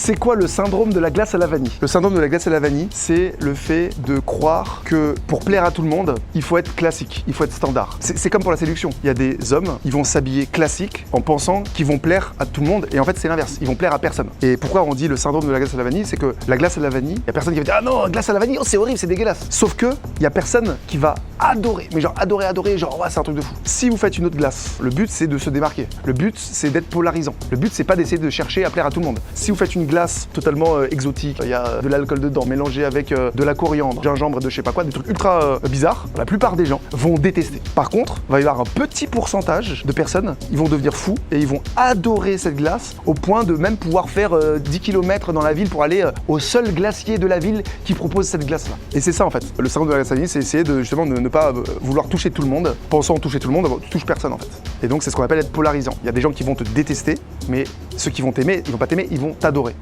C'est quoi le syndrome de la glace à la vanille? Le syndrome de la glace à la vanille, c'est le fait de croire que pour plaire à tout le monde, il faut être classique, il faut être standard. C'est comme pour la séduction. Il y a des hommes, ils vont s'habiller classique en pensant qu'ils vont plaire à tout le monde et en fait c'est l'inverse, ils vont plaire à personne. Et pourquoi on dit le syndrome de la glace à la vanille? C'est que la glace à la vanille, il y a personne qui va dire ah non, glace à la vanille, oh c'est horrible, c'est dégueulasse. Sauf que il y a personne qui va adorer, mais genre adorer, genre ouais, c'est un truc de fou. Si vous faites une autre glace, le but c'est de se démarquer. Le but c'est d'être polarisant. Le but c'est pas d'essayer de chercher à plaire à tout le monde. Si vous faites une glace totalement exotique, il y a de l'alcool dedans mélangé avec de la coriandre, gingembre et de je sais pas quoi, des trucs ultra bizarres, la plupart des gens vont détester. Par contre, il va y avoir un petit pourcentage de personnes, ils vont devenir fous et ils vont adorer cette glace au point de même pouvoir faire 10 km dans la ville pour aller au seul glacier de la ville qui propose cette glace-là. Et c'est ça en fait. Le syndrome de la glace à la vanille, c'est essayer de justement de ne pas vouloir toucher tout le monde, pensant toucher tout le monde, tu touches personne en fait. Et donc c'est ce qu'on appelle être polarisant. Il y a des gens qui vont te détester, mais ceux qui vont t'aimer, ils vont pas t'aimer, ils vont t'adorer.